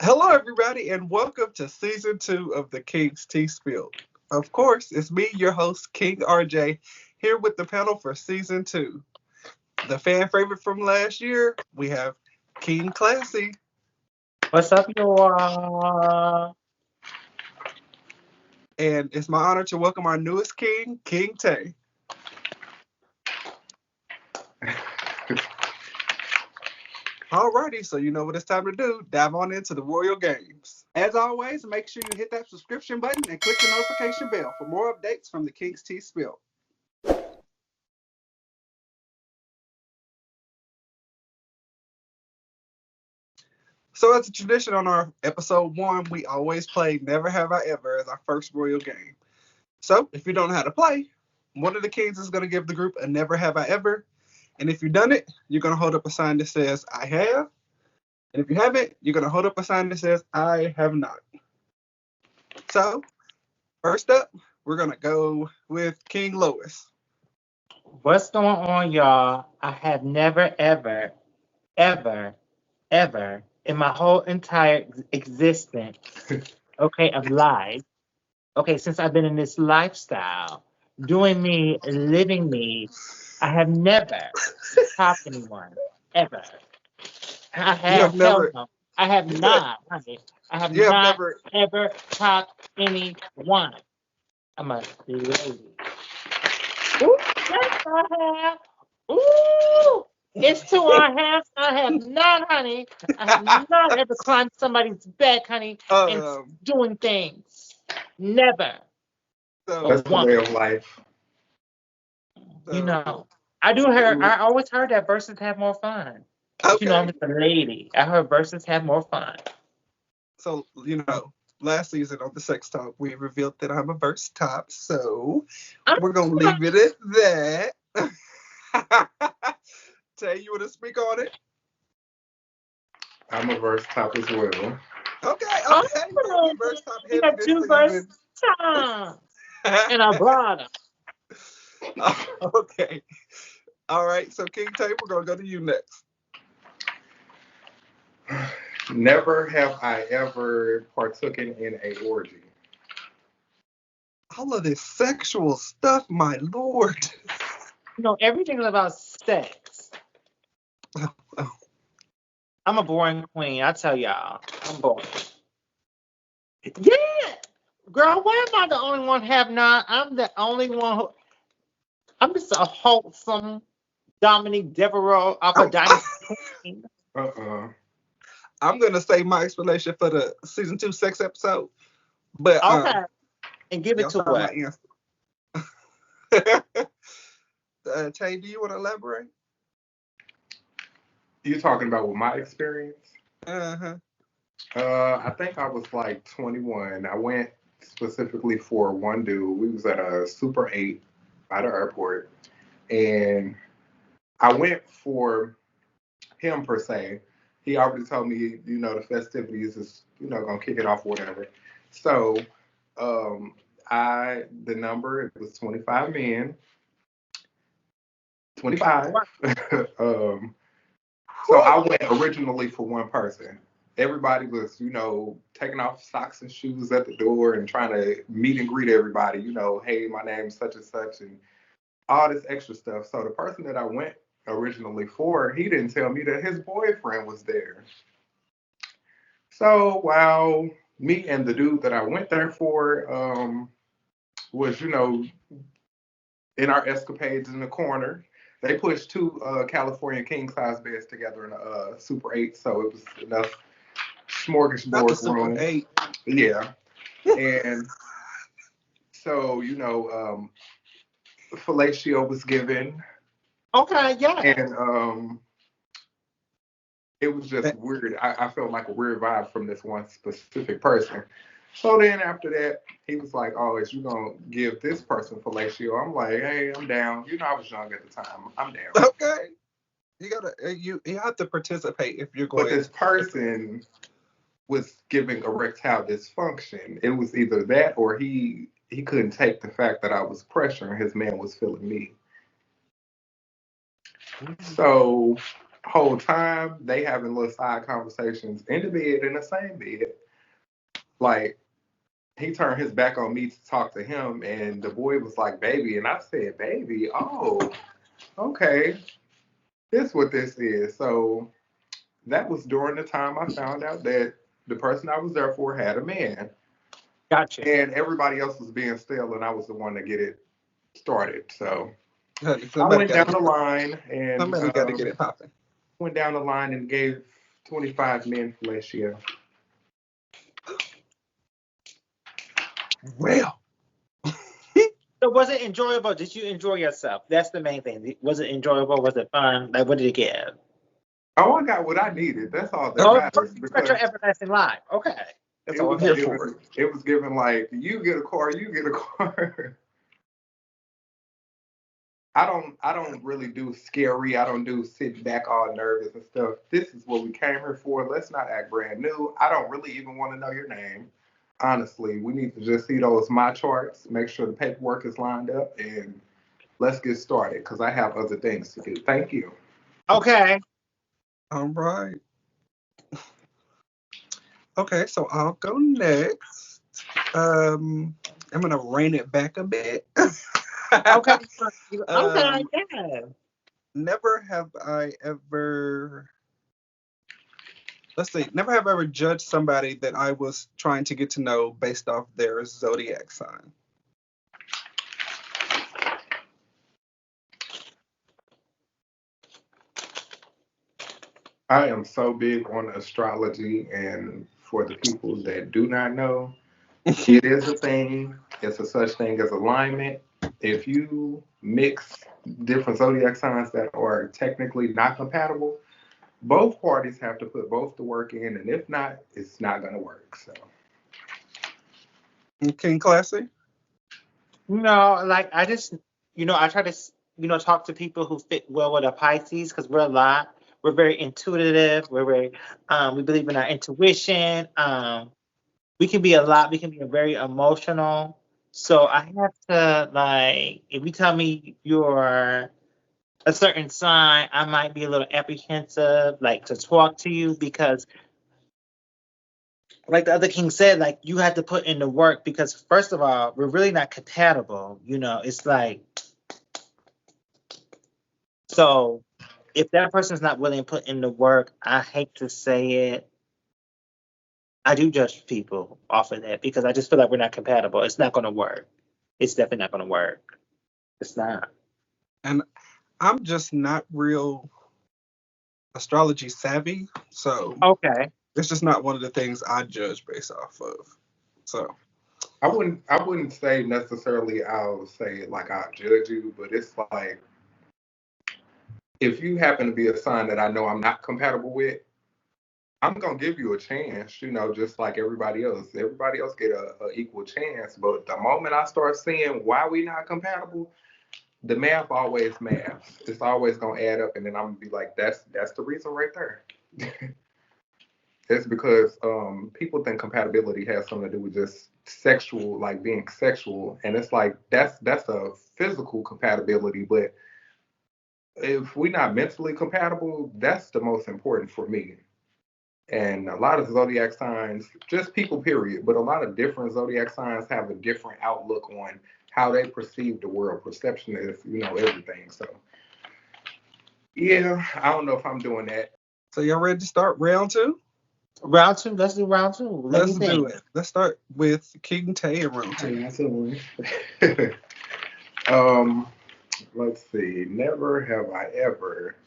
Hello, everybody, and welcome to season 2 of the King's Tea Spill. Of course, it's me, your host, King RJ, here with the panel for season 2. The fan favorite from last year, we have King Classy, What's up, y'all? and it's my honor to welcome our newest king, King Tay. Alrighty, so you know what it's time to do. Dive on into the Royal Games. As always, make sure you hit that subscription button and click the notification bell for more updates from the King's Tea Spill. So as a tradition on our episode 1, we always play Never Have I Ever as our first Royal Game. So if you don't know how to play, one of the kings is going to give the group a Never Have I Ever. And if you've done it, you're going to hold up a sign that says, I have. And if you haven't, you're going to hold up a sign that says, I have not. So, first up, we're going to go with King Lois. What's going on, y'all? I have never, ever in my whole entire existence, of life, since I've been in this lifestyle, doing me, living me, I have never topped anyone, ever. I have, hell no. I have not, honey. I have not ever topped anyone. I'm a lady. Ooh, yes, I have. Ooh, it's 2.5. I have not, honey. I have not ever climbed somebody's back, honey, and doing things. Never. That's the way of life. You know, I always heard that verses have more fun. Okay. You know, I'm just a lady. I heard verses have more fun. So, last season on the Sex Talk, we revealed that I'm a verse top, so we're going to leave it at that. Tay, you want to speak on it? I'm a verse top as well. Okay. Verse top. You got 2 verse tops and a bottom. Okay. All right, so King Tay, we're going to go to you next. Never have I ever partaken in a orgy. All of this sexual stuff, my lord. Everything is about sex. I'm a boring queen, I tell y'all. I'm boring. Yeah! Girl, why am I the only one have not? I'm the only one who... I'm just a wholesome Dominique Devereaux Aphrodite queen. I'm going to say my explanation for the season 2 sex episode. But okay. And give it to her. Tay, do you want to elaborate? You talking about with my experience? Uh-huh. I think I was like 21. I went specifically for one dude. We was at a Super 8 by the airport. And I went for him per se. He already told me, the festivities is, gonna kick it off or whatever. So, the number, it was 25 men. 25. So I went originally for one person. Everybody was, taking off socks and shoes at the door and trying to meet and greet everybody. Hey, my name's such and such, and all this extra stuff. So the person that I went originally for, he didn't tell me that his boyfriend was there. So while me and the dude that I went there for was, in our escapades in the corner, they pushed 2 California king size beds together in a Super 8, so it was enough smorgasbord room. Super 8. Yeah. And so, fellatio was given. Okay, yeah. And it was just weird. I felt like a weird vibe from this one specific person. So then after that, he was like, "Oh, is you gonna give this person fellatio?" I'm like, "Hey, I'm down. You know, I was young at the time. I'm down." Okay. You gotta you have to participate if you're But going. this person was giving erectile dysfunction. It was either that or he couldn't take the fact that I was pressuring his man was feeling me. So whole time they having little side conversations in the bed, in the same bed. Like he turned his back on me to talk to him, and the boy was like, "Baby," and I said, "Baby, oh, okay, this what this is." So that was during the time I found out that the person I was there for had a man. Gotcha. And everybody else was being still, and I was the one to get it started. So Honey, I went down the line and somebody got to get it popping. went down the line and gave 25 men fellatio. Well, So was it enjoyable? Did you enjoy yourself? That's the main thing. Was it enjoyable? Was it fun? Like, what did you get? Oh, I got what I needed. That's all that Oh, matters. you got your everlasting life. Okay. That's all I'm here for. It was given like, you get a car, you get a car. I don't really do scary. I don't do sit back all nervous and stuff. This is what we came here for. Let's not act brand new. I don't really even want to know your name. Honestly, we need to just see those my charts, make sure the paperwork is lined up, and let's get started because I have other things to do. Thank you. Okay. all right. Okay, so I'll go next. I'm gonna rein it back a bit. Okay. Okay. Yeah. Never have I ever. Let's see. Never have I ever judged somebody that I was trying to get to know based off their zodiac sign. I am so big on astrology, and for the people that do not know, it is a thing. It's a such thing as alignment. If you mix different zodiac signs that are technically not compatible, both parties have to put both the work in, and if not, it's not going to work. So, King Classy. No, like I just, I try to, talk to people who fit well with a Pisces because we're a lot. We're very intuitive. We're very, we believe in our intuition. We can be a lot. We can be very emotional. So I have to like, if you tell me you're a certain sign, I might be a little apprehensive, like to talk to you because, like the other king said, like you have to put in the work because first of all, we're really not compatible. It's like so. If that person's not willing to put in the work, I hate to say it, I do judge people off of that because I just feel like we're not compatible. It's not going to work. It's definitely not going to work. It's not. And I'm just not real astrology savvy, so Okay. it's just not one of the things I judge based off of. So I wouldn't say necessarily I'll say like I'll judge you, but it's like if you happen to be a sign that I know I'm not compatible with, I'm gonna give you a chance, just like everybody else. Everybody else get a equal chance, but the moment I start seeing why we not compatible, the math always maths. It's always gonna add up, and then I'm gonna be like, that's the reason right there. It's because people think compatibility has something to do with just sexual, like being sexual, and it's like that's a physical compatibility, but if we're not mentally compatible, that's the most important for me. And a lot of zodiac signs, just people, period, but a lot of different zodiac signs have a different outlook on how they perceive the world. Perception is, everything. So, yeah, I don't know if I'm doing that. So y'all ready to start round two? Round two. Let's do round two. Let's do it. Let's start with King Tay in round two. Absolutely. Let's see. Never have I ever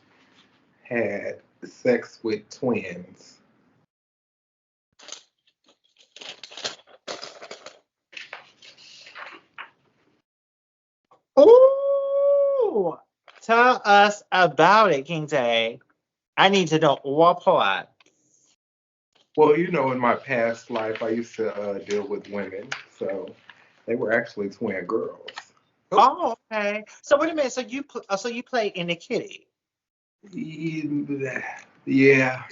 had sex with twins. Ooh, tell us about it, King Tay. I need to know all part. Well, in my past life, I used to deal with women, so they were actually twin girls. Oh, okay. So wait a minute. So you play in the kitty. Yeah,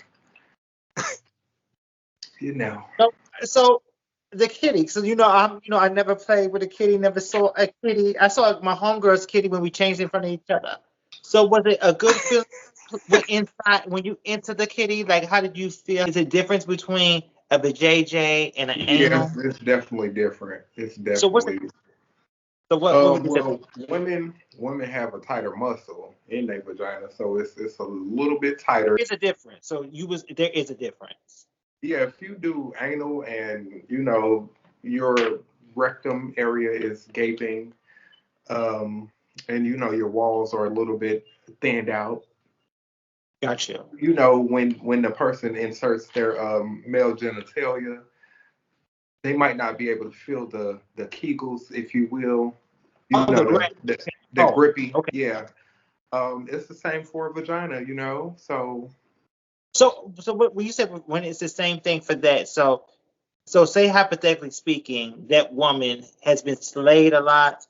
you know. So the kitty. So I never played with a kitty. Never saw a kitty. I saw my homegirl's kitty when we changed in front of each other. So was it a good feeling when you enter the kitty? Like, how did you feel? Is it difference between a vajayjay and an Yes, anal? it's definitely different. It's So what's it? definitely. So what was the difference? Well, women have a tighter muscle in their vagina, so it's a little bit tighter. There's a difference. There is a difference. Yeah, if you do anal and your rectum area is gaping, um, and your walls are a little bit thinned out. Got you. When the person inserts their male genitalia, they might not be able to feel the kegels, if you will. Oh, the The grip. the Oh, grippy, okay. yeah. It's the same for a vagina, so. So when you said when it's the same thing for that, so say hypothetically speaking, that woman has been slayed a lot.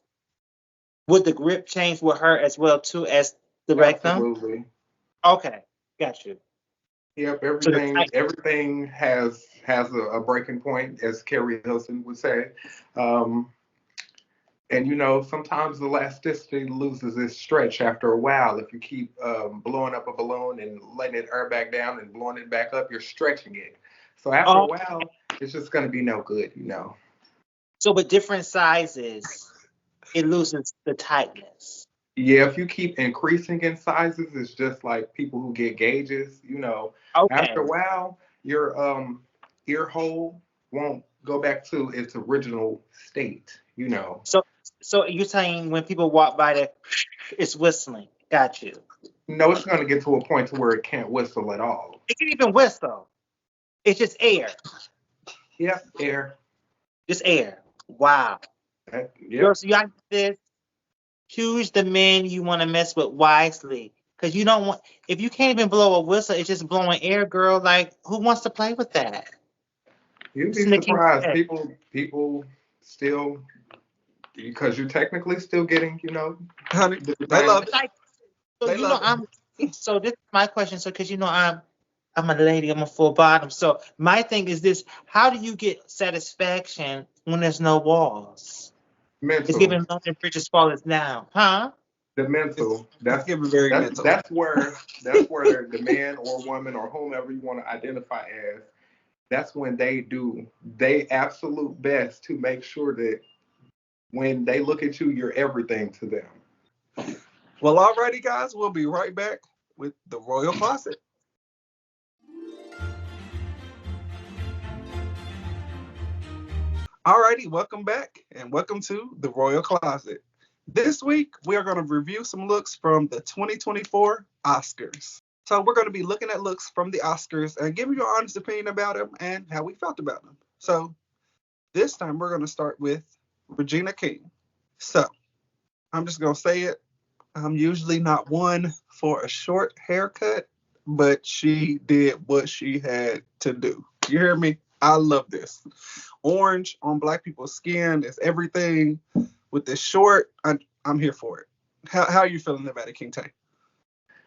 Would the grip change with her as well too as the rectum? Absolutely. Okay, got you. Yep, So the everything tight. everything has a breaking point, as Carrie Hilson would say. Um, and sometimes the elasticity loses its stretch after a while. If you keep blowing up a balloon and letting it air back down and blowing it back up, you're stretching it. So after a Oh, while, it's just going to be no good. so with different sizes, it loses the tightness. Yeah, if you keep increasing in sizes, it's just like people who get gauges. After Okay. a while, your ear hole won't go back to its original state. So you're saying when people walk by there, it's whistling. Got you. No, it's going to get to a point to where it can't whistle at all. It can even whistle. It's just air. Yep, air. Just air. Wow. Yep. Girls, you got this. Choose the men you want to mess with wisely. Because you don't want, if you can't even blow a whistle, it's just blowing air, girl. Like, who wants to play with that? You'd be Listen to King surprised. Ted. People still, because you're technically still getting, Honey, the they design. love it. Like, so They love it. so this is my question. So, because I'm a lady, I'm a full bottom. So my thing is this: how do you get satisfaction when there's no walls? It's Mental. giving London Bridges fall down, huh? The mental. It's giving very That's mental. that's where the man or woman or whomever you want to identify as. That's when they do they absolute best to make sure that when they look at you, you're everything to them. Well, alrighty, guys, we'll be right back with the Royal Closet. Alrighty, welcome back and welcome to the Royal Closet. This week, we are going to review some looks from the 2024 Oscars. So we're going to be looking at looks from the Oscars and giving you an honest opinion about them and how we felt about them. So this time, we're going to start with Regina King. So I'm just going to say it. I'm usually not one for a short haircut, but she did what she had to do. You hear me? I love this. Orange on black people's skin is everything. With this short, I'm here for it. How are you feeling about it, King Tay?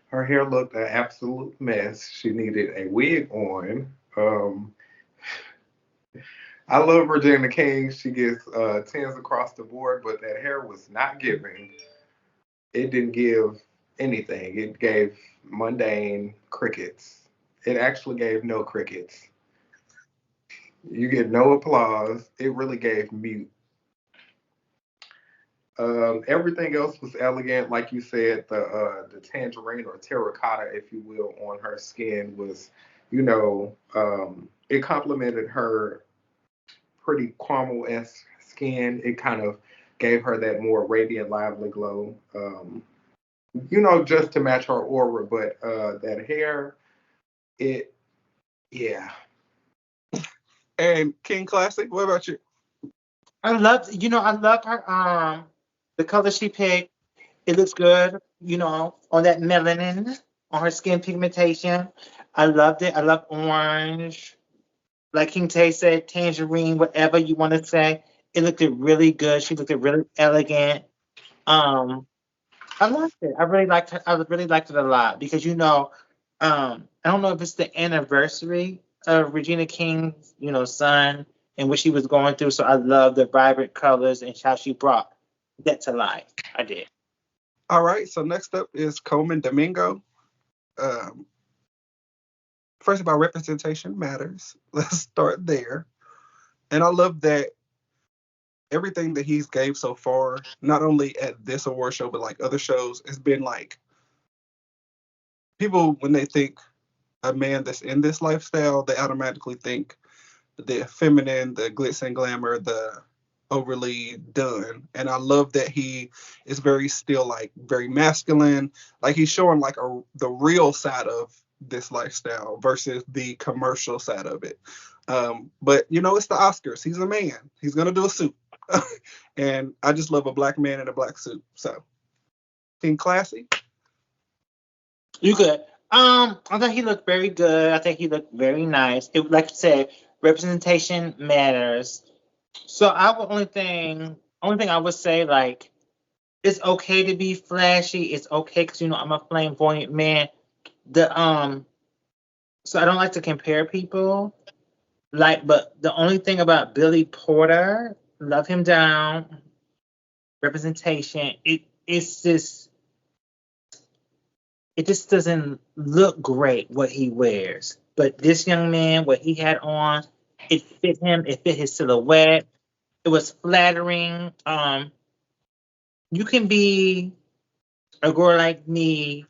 Her hair looked an absolute mess. She needed a wig on. I love Regina King. She gets 10s across the board, but that hair was not giving. It didn't give anything. It gave mundane crickets. It actually gave no crickets. You get no applause. It really gave mute. Everything else was elegant, like you said. The tangerine or terracotta, if you will, on her skin was, it complemented her pretty caramel-esque skin. It kind of gave her that more radiant, lively glow. Just to match her aura. But that hair, yeah. And King Classic, what about you? I love her the color she picked. It looks good, on that melanin, on her skin pigmentation. I loved it. I love orange. like King Tay said, tangerine, whatever you want to say. It looked really good. She looked really elegant. Um, I liked it. I really liked her. I really liked it a lot because I don't know if it's the anniversary of Regina King's, son and what she was going through. So I love the vibrant colors and how she brought that to life. I did. All right, so next up is Coleman Domingo. Um, First of all, representation matters. Let's start there. And I love that everything that he's gave so far, not only at this award show, but like other shows, has been like people when they think a man that's in this lifestyle, they automatically think the feminine, the glitz and glamour, the overly done. And I love that he is very still like very masculine. Like he's showing like the real side of this lifestyle versus the commercial side of it. But it's the Oscars. He's a man. He's gonna do a suit. And I just love a black man in a black suit. So King Classy. You good? I think he looked very good. I think he looked very nice. Like I said, representation matters. So I would only thing I would say, like, it's okay to be flashy. It's okay because I'm a flamboyant man. The so I don't like to compare people. Like, but the only thing about Billy Porter, love him down, representation. It just doesn't look great what he wears. But this young man, what he had on, it fit him. It fit his silhouette. It was flattering. You can be a girl like me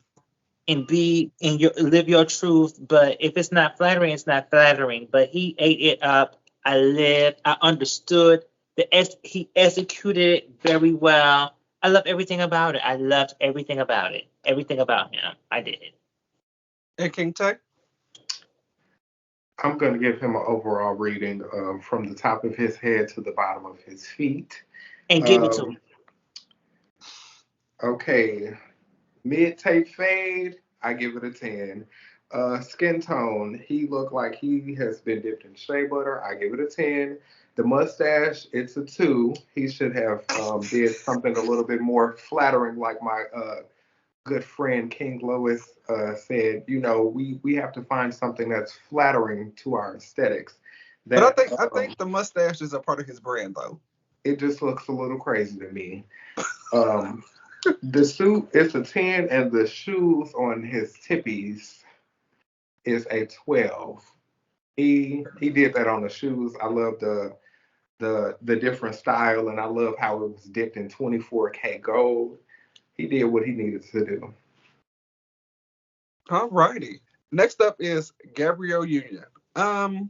and be in your live your truth, but if it's not flattering, it's not flattering. But he ate it up. I lived. I understood. He executed it very well. I love everything about it. I loved everything about it. Everything about him. I did. And King Tech. I'm going to give him an overall reading from the top of his head to the bottom of his feet. And give it to him. Okay. Mid-tape fade, I give it a 10. Skin tone, he looked like he has been dipped in shea butter. I give it a 10. The mustache, it's a 2. He should have did something a little bit more flattering, like my good friend King Lois said. We have to find something that's flattering to our aesthetics. But I think the mustache is a part of his brand, though. It just looks a little crazy to me. The suit is a 10, and the shoes on his tippies is a 12. He did that on the shoes. I love the different style, and I love how it was dipped in 24K gold. He did what he needed to do. All righty. Next up is Gabrielle Union. I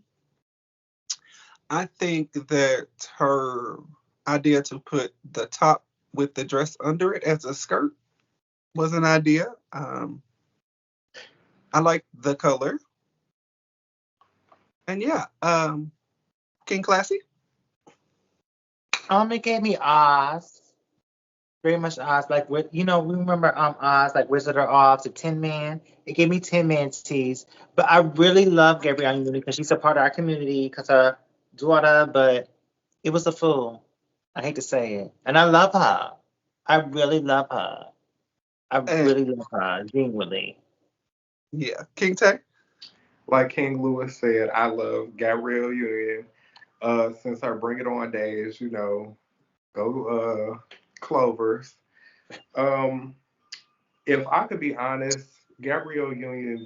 think that her idea to put the top with the dress under it as a skirt was an idea. I like the color. And yeah, King Classy. It gave me Oz. Very much Oz. Like with we remember Oz, like Wizard of Oz, the Tin Man. It gave me Tin Man tease. But I really love Gabrielle Union because she's a part of our community because her daughter, but it was a fool. I hate to say it. And I love her. I really love her. I And really love her, genuinely. yeah, King Tech. Like King Lewis said, I love Gabrielle Union. Since her Bring It On days, go Clovers. Um, if I could be honest, Gabrielle Union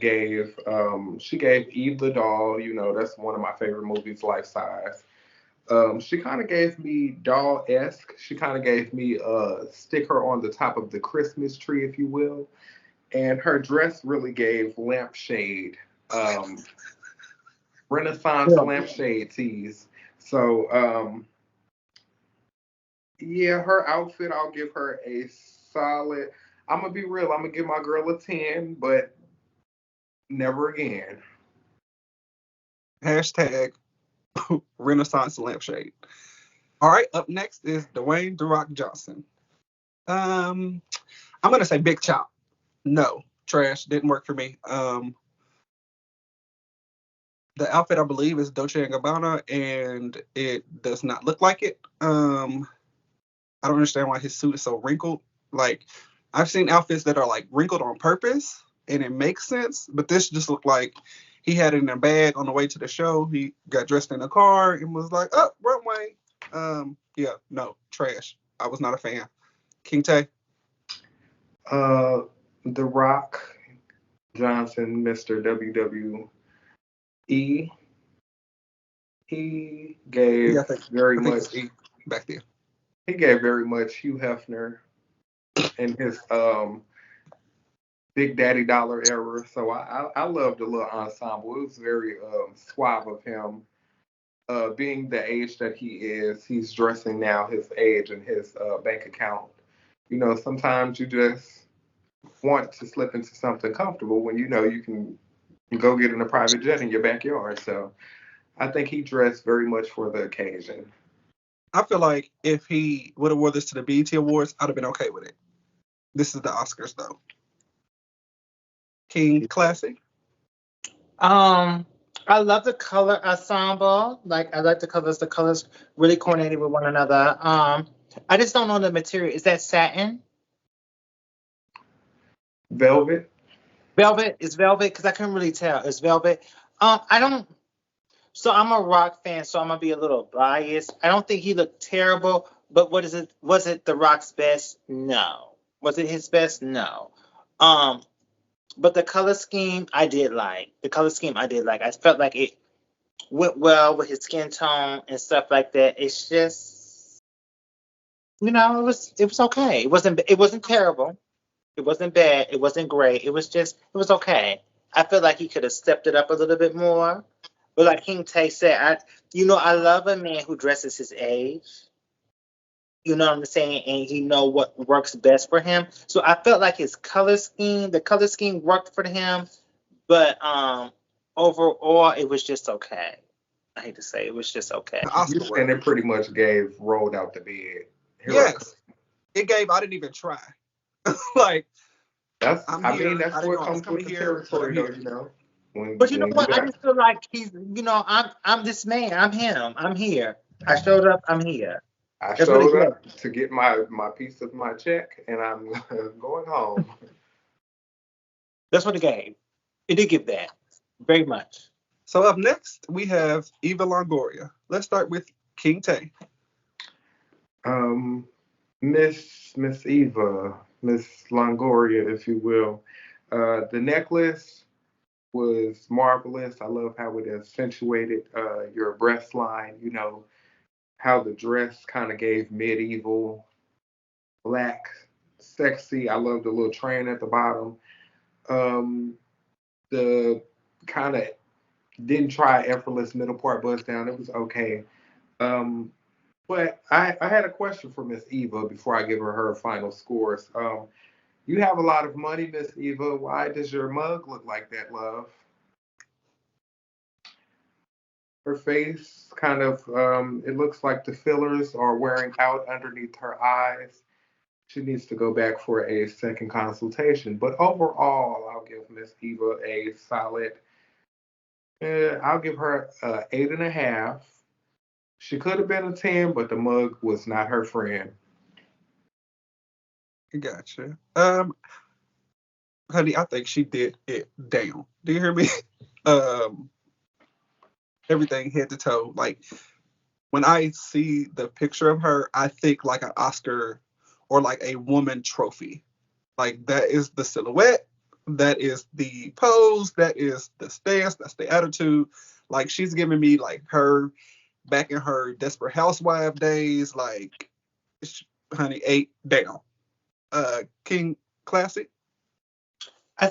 she gave Eve the Doll. That's one of my favorite movies, life size. She kind of gave me doll-esque. She kind of gave me a sticker on the top of the Christmas tree, if you will. And her dress really gave lampshade, Renaissance Yeah. lampshade tease. So, yeah, her outfit, I'll give her a solid. I'm gonna be real. I'm gonna give my girl a 10, but never again. Hashtag Renaissance lampshade. All right, up next is Dwayne The Rock Johnson. I'm gonna say Big Chop. No, trash. Didn't work for me. The outfit, I believe, is Dolce & Gabbana, and it does not look like it. I don't understand why his suit is so wrinkled. Like, I've seen outfits that are like wrinkled on purpose, and it makes sense. But this just looked like he had it in a bag on the way to the show. He got dressed in a car and was like, "Oh, runway." Yeah, no, trash. I was not a fan. King Tay. The Rock Johnson, Mr. WWE. He gave Yeah, very I think much. it's E back there. He gave very much Hugh Hefner in his Big Daddy Dollar era. So I loved the little ensemble. It was very suave of him. Being the age that he is, he's dressing now his age and his bank account. You know, sometimes you just want to slip into something comfortable when you know you can go get in a private jet in your backyard. So I think he dressed very much for the occasion. I feel like if he would have wore this to the BET Awards, I'd have been okay with it. This is the Oscars, though. King Classy. I love the color ensemble. Like I like the colors. The colors really coordinated with one another. I just don't know the material. Is that satin? Velvet. Velvet? Is velvet? Because I couldn't really tell. Is velvet? I don't. So I'm a rock fan, so I'm gonna be a little biased. I don't think he looked terrible, but what is it? Was it The Rock's best? No. Was it his best? No. Um, but the color scheme I did like. The color scheme I did like. I felt like it went well with his skin tone and stuff like that. It's just, it was okay. It wasn't terrible. It wasn't bad. It wasn't great. It was okay. I feel like he could have stepped it up a little bit more. But like King Tay said, I love a man who dresses his age. You know what I'm saying? And he know what works best for him. So I felt like the color scheme worked for him, but overall it was just okay. I hate to say it was just okay. The Oscar And worthy. it pretty much rolled out the bed. Here I Yes. It gave, I didn't even try. Like, That's I'm I here. mean that's I didn't what know I was comes with coming the here, but I'm territory though, here. you know. But you know When you what? I got just feel like I'm this man. I'm him. I'm here. I showed up. I'm here. I That's what it showed gave. up to get my piece of my check and I'm going home. That's what it gave. It did give that very much. So up next, we have Eva Longoria. Let's start with King Tay. Um Miss Eva, Miss Longoria, if you will. The necklace was marvelous. I love how it accentuated your breast line, you know, how the dress kind of gave medieval black sexy. I love the little train at the bottom. Um, the kind of didn't try effortless middle part bust down. It was okay. Um, but I had a question for Miss Eva before I give her final scores. You have a lot of money, Miss Eva. Why does your mug look like that, love? Her face kind of, it looks like the fillers are wearing out underneath her eyes. She needs to go back for a second consultation. But overall, I'll give Miss Eva a solid. I'll give her 8.5. She could have been a 10, but the mug was not her friend. Gotcha. Honey, I think she did it down. Do you hear me? Um, everything head to toe. Like, when I see the picture of her, I think like an Oscar or like a woman trophy. Like, that is the silhouette, that is the pose, that is the stance, that's the attitude. Like, she's giving me like her back in her Desperate Housewife days. Like, honey, 8 down. King Classic.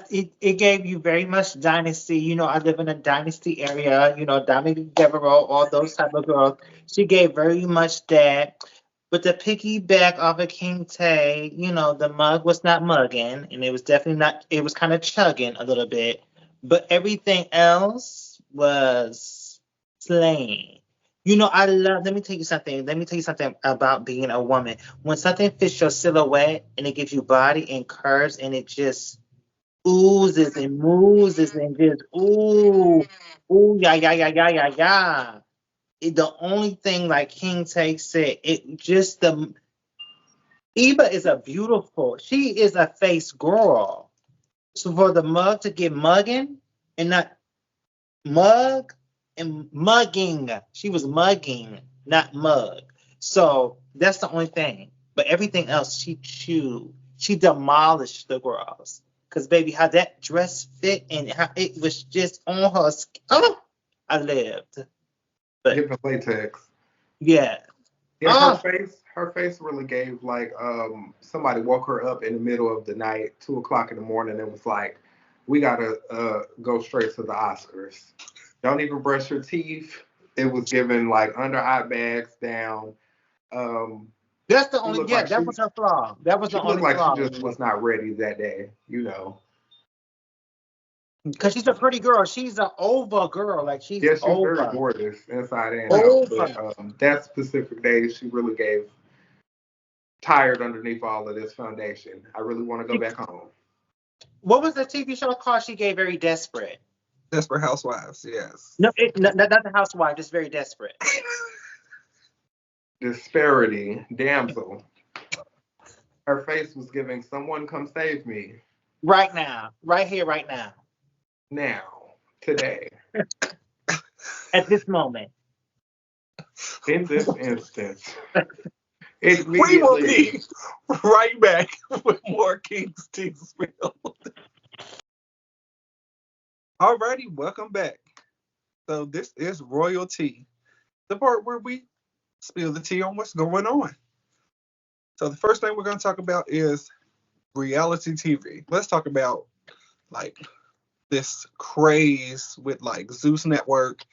It gave you very much dynasty. I live in a dynasty area. Dominique Devereaux, all those type of girls. She gave very much that. But the piggyback off of King Tay, the mug was not mugging, and it was definitely not. It was kind of chugging a little bit, but everything else was slaying. I love. Let me tell you something. Let me tell you something about being a woman. When something fits your silhouette and it gives you body and curves, and it just oozes and moozes and just ooh, yeah, yeah, yeah, yeah, yeah, yeah. The only thing, like King Tay said, it just the Eva is a beautiful. She is a face girl. So for the mug to get mugging and not mug and mugging, she was mugging, not mug. So that's the only thing. But everything else, she chewed. She demolished the girls. Cause baby, how that dress fit and how it was just on her skin. Oh, I lived. But Giving latex. yeah. Yeah, Oh, her face really gave like somebody woke her up in the middle of the night, 2 o'clock in the morning, and was like, "We gotta go straight to the Oscars. Don't even brush your teeth." It was given like under eye bags down. Um, that's the she only, looked yeah, like that was her flaw. That was she the looked only like she flaw. just was not ready that day. Because she's a pretty girl. She's an over girl. Like she's Yeah, she's very over. gorgeous inside and out. But Over. that specific day, she really gave tired underneath all of this foundation. I really want to go back home. What was the TV show called? She gave very desperate. Desperate Housewives, yes. No, not the housewife. Just very desperate. Disparity, damsel. Her face was giving someone come save me. Right now, right here, right now, Now, today, at this moment. in this instance, We will immediately. be right back with more King's Tea Spill. Alrighty, welcome back. So this is Royalty, the part where we spill the tea on what's going on. So the first thing we're going to talk about is reality TV. Let's talk about like this craze with like Zeus Network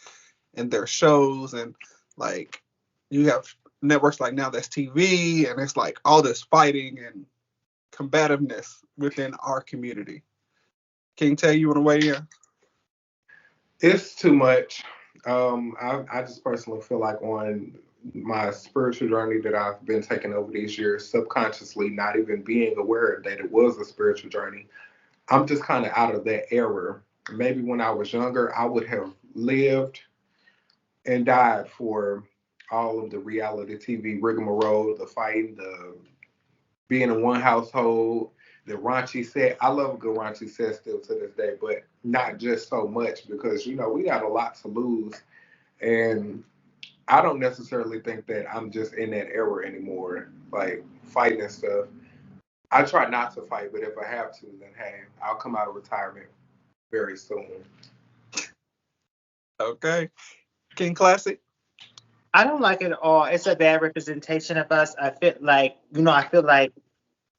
and their shows, and like you have networks like Now That's TV, and it's like all this fighting and combativeness within our community. King Tay, you want to weigh in? It's too much. I just personally feel like on my spiritual journey that I've been taking over these years, subconsciously not even being aware that it was a spiritual journey, I'm just kind of out of that era. Maybe when I was younger, I would have lived and died for all of the reality TV rigmarole, the fighting, the being in one household, the raunchy set. I love a good raunchy set still to this day, but not just so much because, we got a lot to lose. And I don't necessarily think that I'm just in that era anymore, like fighting and stuff. I try not to fight, but if I have to, then hey, I'll come out of retirement very soon. Okay. King Classic? I don't like it at all. It's a bad representation of us. I feel like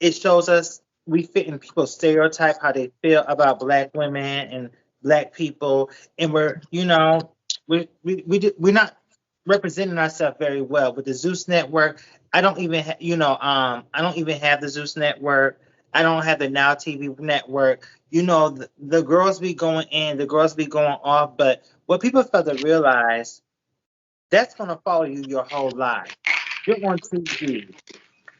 it shows us we fit in people's stereotype how they feel about black women and black people, and we're not representing ourselves very well with the Zeus Network. I don't even have the Zeus Network. I don't have the Now TV network. The girls be going in, the girls be going off, but what people fail to realize, that's gonna follow you your whole life. You're on TV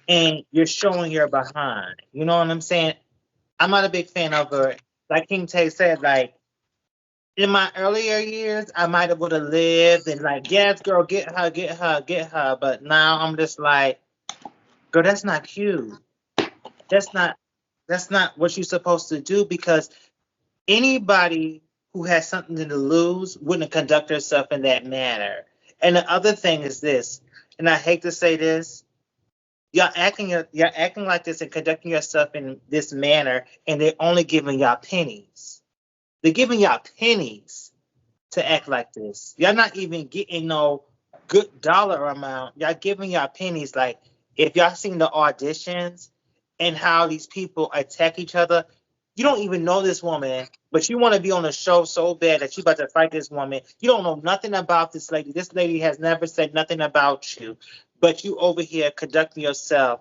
and you're showing your behind. You know what I'm saying? I'm not a big fan of it. Like King Tay said, like in my earlier years, I might have would have lived and like, yes, girl, get her, get her, get her. But now I'm just like, girl, that's not cute. That's not that's not what you're supposed to do, because anybody who has something to lose wouldn't conduct herself in that manner. And the other thing is this, and I hate to say this, you're acting like this and conducting yourself in this manner, and they're only giving y'all pennies. They're giving y'all pennies to act like this. Y'all not even getting no good dollar amount. Y'all giving y'all pennies. Like, if y'all seen the auditions and how these people attack each other, you don't even know this woman, but you want to be on the show so bad that you about to fight this woman. You don't know nothing about this lady. This lady has never said nothing about you, but you over here conducting yourself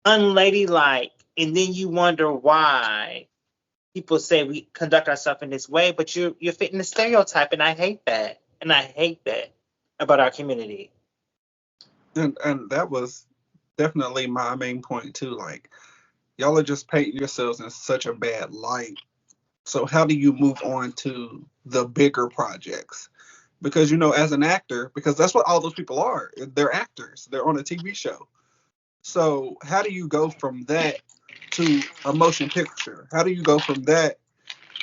unladylike, and then you wonder why people say we conduct ourselves in this way, but you're fitting the stereotype, and I hate that. And I hate that about our community. And that was definitely my main point too. Like, y'all are just painting yourselves in such a bad light. So how do you move on to the bigger projects? Because as an actor, because that's what all those people are. They're actors. They're on a TV show. So how do you go from that to a motion picture? How do you go from that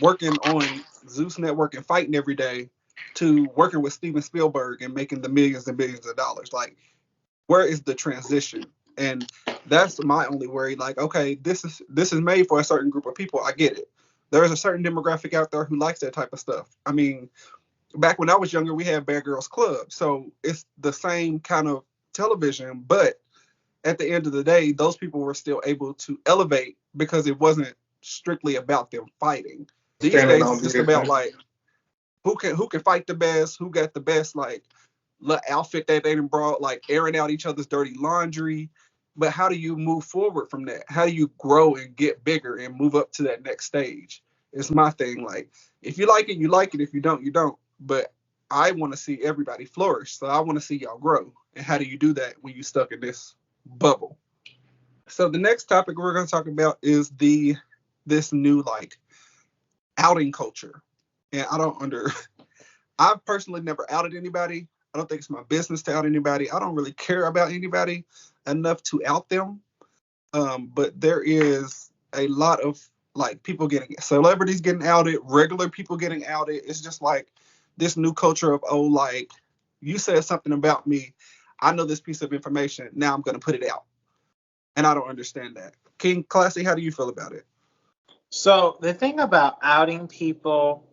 working on Zeus Network and fighting every day to working with Steven Spielberg and making the millions and billions of dollars? Like, where is the transition? And that's my only worry. Like, okay, this is made for a certain group of people. I get it. There's a certain demographic out there who likes that type of stuff. I mean, back when I was younger, we had Bad Girls Club, so it's the same kind of television, but at the end of the day, those people were still able to elevate because it wasn't strictly about them fighting. These Standing days, on it's just about business. like who can fight the best, who got the best like outfit that they done brought, like airing out each other's dirty laundry. But how do you move forward from that? How do you grow and get bigger and move up to that next stage? It's my thing. Like, if you like it, you like it. If you don't, you don't. But I want to see everybody flourish. So I want to see y'all grow. And how do you do that when you stuck in this bubble? So the next topic we're going to talk about is this new like outing culture. And I've personally never outed anybody. I don't think it's my business to out anybody. I don't really care about anybody enough to out them. But there is a lot of like celebrities getting outed, regular people getting outed. It's just like this new culture of, oh, like, you said something about me. I know this piece of information. Now I'm going to put it out. And I don't understand that. King Classy, how do you feel about it? So the thing about outing people,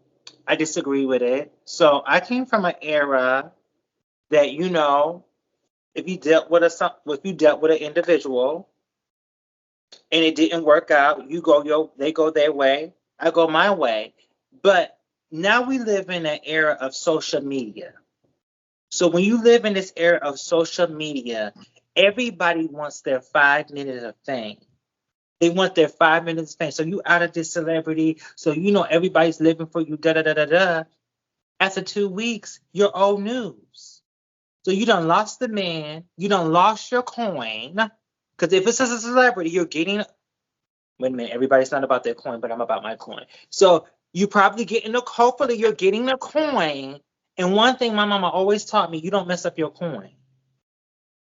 I disagree with it. So I came from an era that if you dealt with an individual and it didn't work out, they go their way, I go my way. But now we live in an era of social media. So when you live in this era of social media, everybody wants their 5 minutes of fame. They want their 5 minutes of fame. So you out of this celebrity, so everybody's living for you, da da da da da. After 2 weeks, you're old news. So you done lost the man, you done lost your coin. Because if it's a celebrity, you're getting. Wait a minute, everybody's not about their coin, but I'm about my coin. So you probably hopefully you're getting a coin. And one thing my mama always taught me, you don't mess up your coin.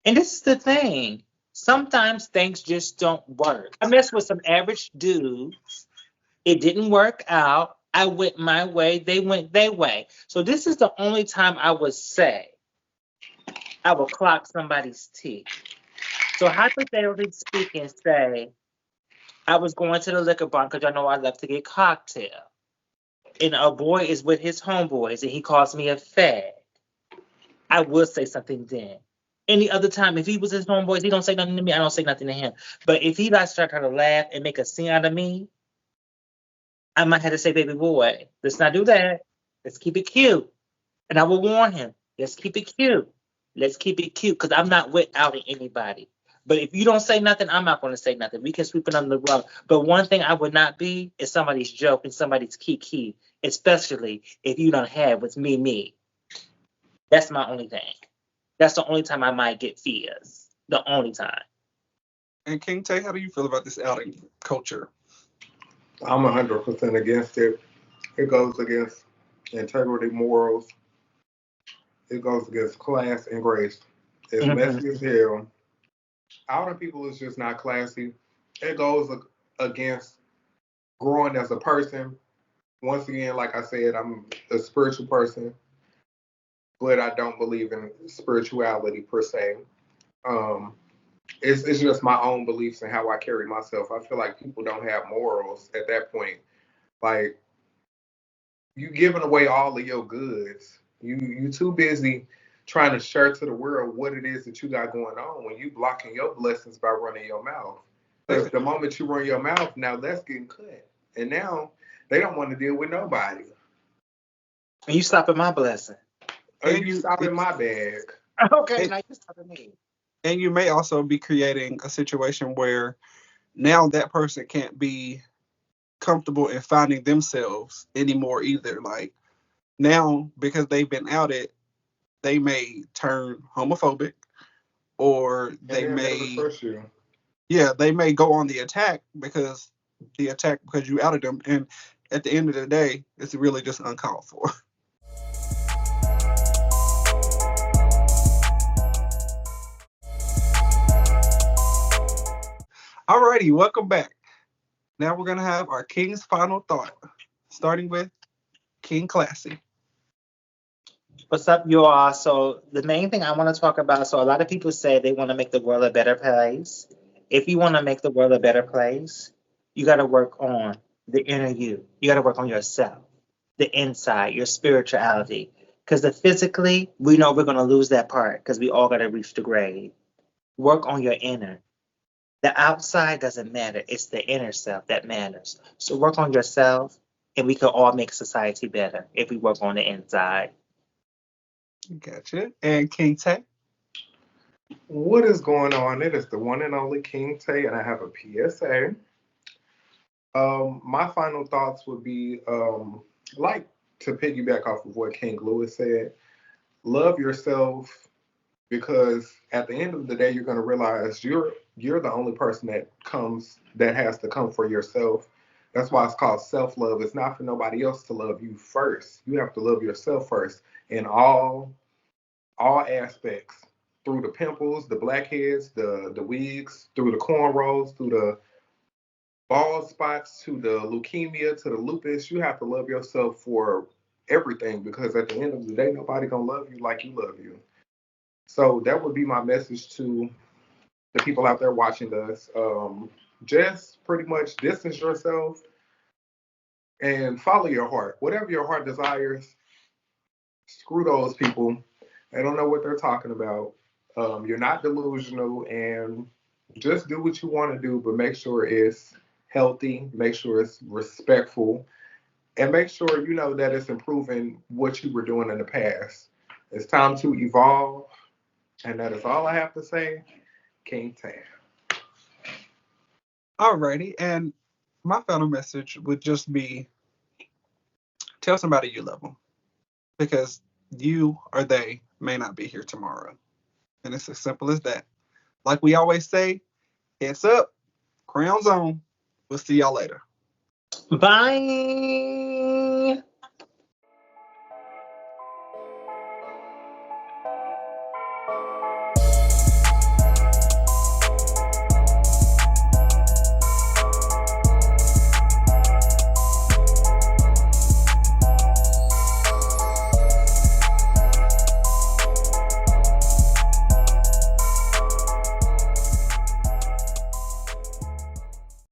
And this is the thing. Sometimes things just don't work. I messed with some average dudes. It didn't work out. I went my way. They went their way. So this is the only time I would say I will clock somebody's teeth. So hypothetically speaking, say I was going to the liquor bar because I know I love to get cocktail. And a boy is with his homeboys and he calls me a fag. I would say something then. Any other time, if he was his homeboys, he don't say nothing to me, I don't say nothing to him. But if he like start trying to laugh and make a scene out of me, I might have to say, baby boy, let's not do that. Let's keep it cute. And I will warn him, let's keep it cute. Let's keep it cute because I'm not with outing anybody. But if you don't say nothing, I'm not going to say nothing. We can sweep it under the rug. But one thing I would not be is somebody's joke and somebody's kiki, especially if you don't have with me. That's my only thing. That's the only time I might get fears. The only time. And King Tay, how do you feel about this outing culture? I'm 100% against it. It goes against integrity, morals. It goes against class and grace. It's messy as hell. Outing people is just not classy. It goes against growing as a person. Once again, like I said, I'm a spiritual person, but I don't believe in spirituality per se. It's just my own beliefs and how I carry myself. I feel like people don't have morals at that point. Like, you giving away all of your goods. You too busy trying to share to the world what it is that you got going on when you blocking your blessings by running your mouth. Because the moment you run your mouth, now that's getting cut. And now they don't want to deal with nobody. And you stopping my blessing. And you stopping my bag. Okay, now you stopping me. And you may also be creating a situation where now that person can't be comfortable in finding themselves anymore either. Like, now, because they've been outed, they may turn homophobic, or they may, yeah, they may go on the attack because you outed them, and at the end of the day, it's really just uncalled for. Alrighty, welcome back. Now we're gonna have our King's final thought, starting with King Classy. What's up, you all? So the main thing I want to talk about, so a lot of people say they want to make the world a better place. If you want to make the world a better place, you got to work on the inner you. You got to work on yourself, the inside, your spirituality. Because the physically, we know we're going to lose that part because we all got to reach the grave. Work on your inner. The outside doesn't matter. It's the inner self that matters. So work on yourself, and we can all make society better if we work on the inside. Gotcha. And King Tay. What is going on? It is the one and only King Tay, and I have a PSA. My final thoughts would be like to piggyback off of what King Lewis said. Love yourself, because at the end of the day, you're going to realize you're the only person that has to come for yourself. That's why it's called self-love. It's not for nobody else to love you first. You have to love yourself first in all aspects. Through the pimples, the blackheads, the wigs, through the cornrows, through the bald spots, to the leukemia, to the lupus. You have to love yourself for everything, because at the end of the day, nobody gonna love you like you love you. So that would be my message to the people out there watching us. Just pretty much distance yourself and follow your heart. Whatever your heart desires, screw those people. They don't know what they're talking about. You're not delusional, and just do what you want to do, but make sure it's healthy, make sure it's respectful, and make sure you know that it's improving what you were doing in the past. It's time to evolve, and that is all I have to say. King Tam. Alrighty, and my final message would just be tell somebody you love them, because you or they may not be here tomorrow. And it's as simple as that. Like we always say, heads up, crowns on. We'll see y'all later. Bye.